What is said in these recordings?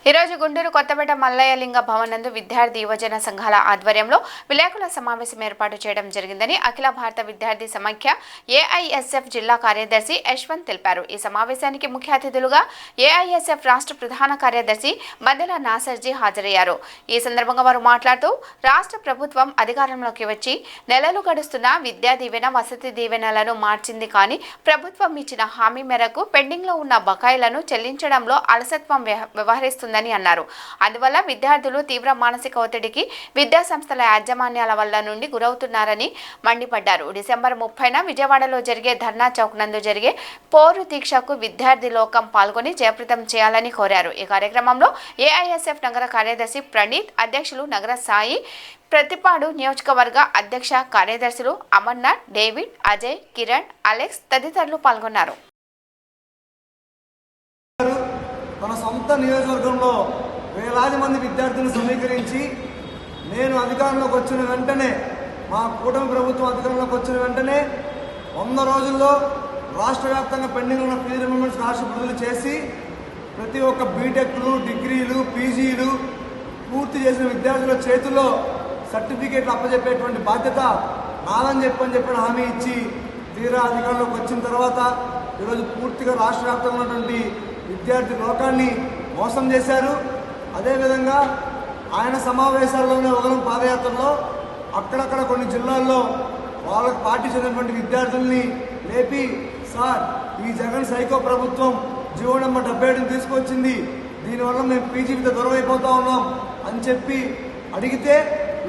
ఈరోజు గుంటూరు కొత్తపేట మల్లయ్యలింగ భవన్ నందు విద్యార్థి యువజన సంఘాల ఆధ్వర్యంలో విలేకరుల సమావేశం ఏర్పాటు చేయడం జరిగిందని అఖిల భారత విద్యార్థి సమైక్య ఏఐఎస్ఎఫ్ జిల్లా కార్యదర్శి యశ్వంత్ తెలిపారు. ఈ సమావేశానికి ముఖ్య అతిథులుగా ఏఐఎస్ఎఫ్ రాష్ట్ర ప్రధాన కార్యదర్శి మదెల నాసర్జీ హాజరయ్యారు. ఈ సందర్భంగా వారు మాట్లాడుతూ రాష్ట్ర ప్రభుత్వం అధికారంలోకి వచ్చి నెలలు గడుస్తున్న విద్యా దీవెన వసతి దీవెనలను మార్చింది. కానీ ప్రభుత్వం ఇచ్చిన హామీ మేరకు పెండింగ్ లో ఉన్న బకాయిలను చెల్లించడంలో అలసత్వం వ్యవహరిస్తుంది అన్నారు. అందువల్ల విద్యార్థులు తీవ్ర మానసిక ఒత్తిడికి విద్యా సంస్థల యాజమాన్యాల వల్ల నుండి గురవుతున్నారని మండిపడ్డారు. డిసెంబర్ 30న విజయవాడలో జరిగే ధర్నా చౌక్ నందు జరిగే పోరు దీక్షకు విద్యార్థి లోకం పాల్గొని జయప్రదం చేయాలని కోరారు. ఈ కార్యక్రమంలో ఏఐఎస్ఎఫ్ నగర కార్యదర్శి ప్రణీత్, అధ్యక్షులు నగర సాయి, ప్రతిపాడు నియోజకవర్గ అధ్యక్ష కార్యదర్శులు అమర్నాథ్, డేవిడ్, అజయ్, కిరణ్, అలెక్స్ తదితరులు పాల్గొన్నారు. మన సొంత నియోజకవర్గంలో వేలాది మంది విద్యార్థులను సమీకరించి నేను అధికారంలోకి వచ్చిన వెంటనే, మా కూటమి ప్రభుత్వం అధికారంలోకి వచ్చిన వెంటనే 100 రోజుల్లో రాష్ట్ర వ్యాప్తంగా పెండింగ్ ఉన్న ఫీజు రిమెంబర్స్ రాష్ట్ర విడుదల చేసి ప్రతి ఒక్క బీటెక్లు, డిగ్రీలు, పీజీలు పూర్తి చేసిన విద్యార్థుల చేతుల్లో సర్టిఫికేట్లు అప్పచెప్పేటువంటి బాధ్యత నాదని చెప్పని హామీ ఇచ్చి తీరా అధికారంలోకి వచ్చిన తర్వాత ఈరోజు పూర్తిగా రాష్ట్ర వ్యాప్తంగా ఉన్నటువంటి విద్యార్థి లోకాన్ని మోసం చేశారు. అదేవిధంగా ఆయన సమావేశాల్లోనే ఒకరం పాదయాత్రలో అక్కడక్కడ కొన్ని జిల్లాల్లో వాళ్ళకు పార్టీ చెందినటువంటి విద్యార్థుల్ని లేపి, సార్ ఈ జగన్ సైకో ప్రభుత్వం జీవో నెంబర్ 77 తీసుకొచ్చింది, దీనివల్ల మేము పీజీ విద్య దూరం అయిపోతా ఉన్నాం అని చెప్పి అడిగితే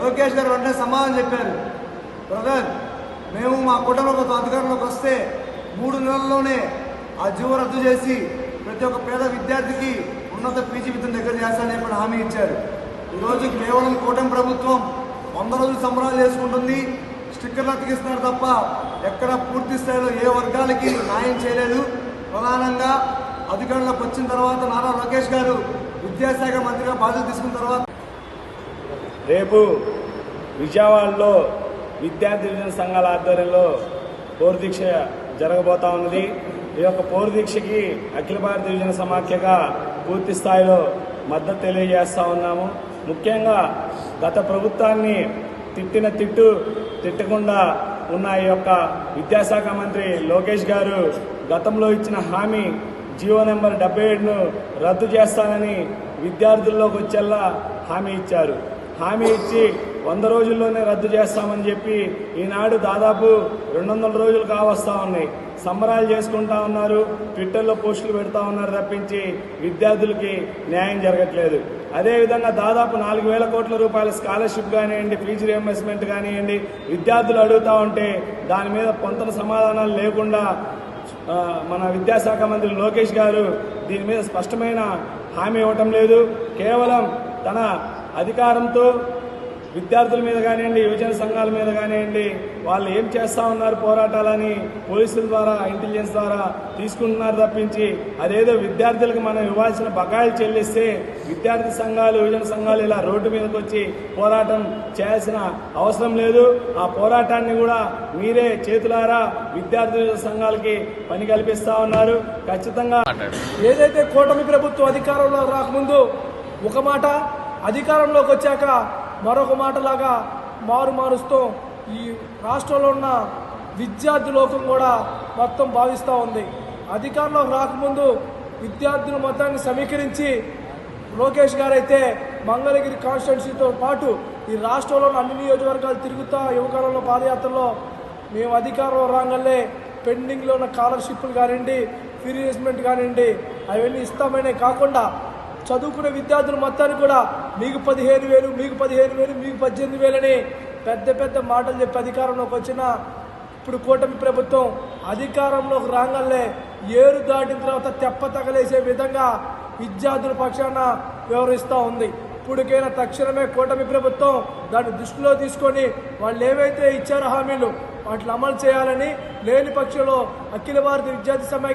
లోకేష్ గారు వెంటనే సమాధానం చెప్పారు, బ్రదర్ మేము మా కూటమి ప్రభుత్వం అధికారంలోకి వస్తే 3 నెలల్లోనే ఆ జీవో రద్దు చేసి ప్రతి ఒక్క పేద విద్యార్థికి ఉన్నత పీజీ విద్యను దగ్గర చేస్తానని కూడా హామీ ఇచ్చారు. ఈరోజు కేవలం కూటమి ప్రభుత్వం 100 రోజులు సంబరాలు చేసుకుంటుంది, స్టిక్కర్లు అతికిస్తున్నారు తప్ప ఎక్కడ పూర్తి స్థాయిలో ఏ వర్గాలకి న్యాయం చేయలేదు. ప్రధానంగా అధికారంలోకి వచ్చిన తర్వాత నారా లోకేష్ గారు విద్యాశాఖ మంత్రిగా బాధ్యత తీసుకున్న తర్వాత రేపు విజయవాడలో విద్యార్థి యువజన సంఘాల ఆధ్వర్యంలో పోరు దీక్ష జరగబోతా ఉన్నది. ఈ యొక్క పోరు దీక్షకి అఖిల భారత యువజన సమాఖ్యగా పూర్తి స్థాయిలో మద్దతు తెలియజేస్తూ ఉన్నాము. ముఖ్యంగా గత ప్రభుత్వాన్ని తిట్టకుండా ఉన్న ఈ యొక్క విద్యాశాఖ మంత్రి లోకేష్ గారు గతంలో ఇచ్చిన హామీ జీవో నెంబర్ 77ను రద్దు చేస్తానని విద్యార్థుల్లోకి వచ్చేలా హామీ ఇచ్చారు. హామీ ఇచ్చి 100 రోజుల్లోనే రద్దు చేస్తామని చెప్పి ఈనాడు దాదాపు 200 రోజులు కావస్తా ఉన్నాయి. సంబరాలు చేసుకుంటా ఉన్నారు, ట్విట్టర్లో పోస్టులు పెడతా ఉన్నారు తప్పించి విద్యార్థులకి న్యాయం జరగట్లేదు. అదేవిధంగా దాదాపు 4,000 కోట్ల రూపాయల స్కాలర్షిప్ కానివ్వండి, ఫీజు రియంబర్స్మెంట్ కానివ్వండి విద్యార్థులు అడుగుతూ ఉంటే దాని మీద పొంతన సమాధానాలు లేకుండా మన విద్యాశాఖ మంత్రి లోకేష్ గారు దీని మీద స్పష్టమైన హామీ ఇవ్వటం లేదు. కేవలం తన అధికారంతో విద్యార్థుల మీద కానివ్వండి, యువజన సంఘాల మీద కానివ్వండి వాళ్ళు ఏం చేస్తూ ఉన్నారు పోరాటాలని పోలీసుల ద్వారా, ఇంటెలిజెన్స్ ద్వారా తీసుకుంటున్నారు తప్పించి అదేదో విద్యార్థులకు మనం ఇవ్వాల్సిన బకాయిలు చెల్లిస్తే విద్యార్థి సంఘాలు, యువజన సంఘాలు ఇలా రోడ్డు మీదకి వచ్చి పోరాటం చేయాల్సిన అవసరం లేదు. ఆ పోరాటాన్ని కూడా మీరే చేతులారా విద్యార్థి సంఘాలకి పని కల్పిస్తూ ఉన్నారు. ఖచ్చితంగా ఏదైతే కూటమి ప్రభుత్వం అధికారంలో రాకముందు ఒక మాట, అధికారంలోకి వచ్చాక మరొక మాటలాగా మారుస్తూ ఈ రాష్ట్రంలో ఉన్న విద్యార్థి లోకం కూడా మొత్తం భావిస్తూ ఉంది. అధికారంలోకి రాకముందు విద్యార్థుల మొత్తాన్ని సమీకరించి లోకేష్ గారైతే మంగళగిరి కాన్స్టిట్యున్సీతో పాటు ఈ రాష్ట్రంలో అన్ని నియోజకవర్గాలు తిరుగుతా యువకాలంలో పాదయాత్రలో మేము అధికారంలో రాగానే పెండింగ్లో ఉన్న స్కాలర్షిప్లు కానివ్వండి, ఫీ రియంబర్స్మెంట్ కానివ్వండి అవన్నీ ఇస్తామనే కాకుండా చదువుకునే విద్యార్థులు మొత్తానికి కూడా మీకు 15,000, మీకు 15,000, మీకు 18,000 అని పెద్ద మాటలు చెప్పి అధికారంలోకి వచ్చిన ఇప్పుడు కూటమి ప్రభుత్వం అధికారంలోకి రాగానే ఏరు దాటిన తర్వాత తెప్ప తగలేసే విధంగా విద్యార్థుల పక్షాన వ్యవహరిస్తూ ఉంది. ఇప్పటికైనా తక్షణమే కూటమి ప్రభుత్వం దాన్ని దృష్టిలో తీసుకొని వాళ్ళు ఏవైతే ఇచ్చారో హామీలు వాటిని అమలు చేయాలని, లేని పక్షంలో అఖిల భారత విద్యార్థి సమైక్య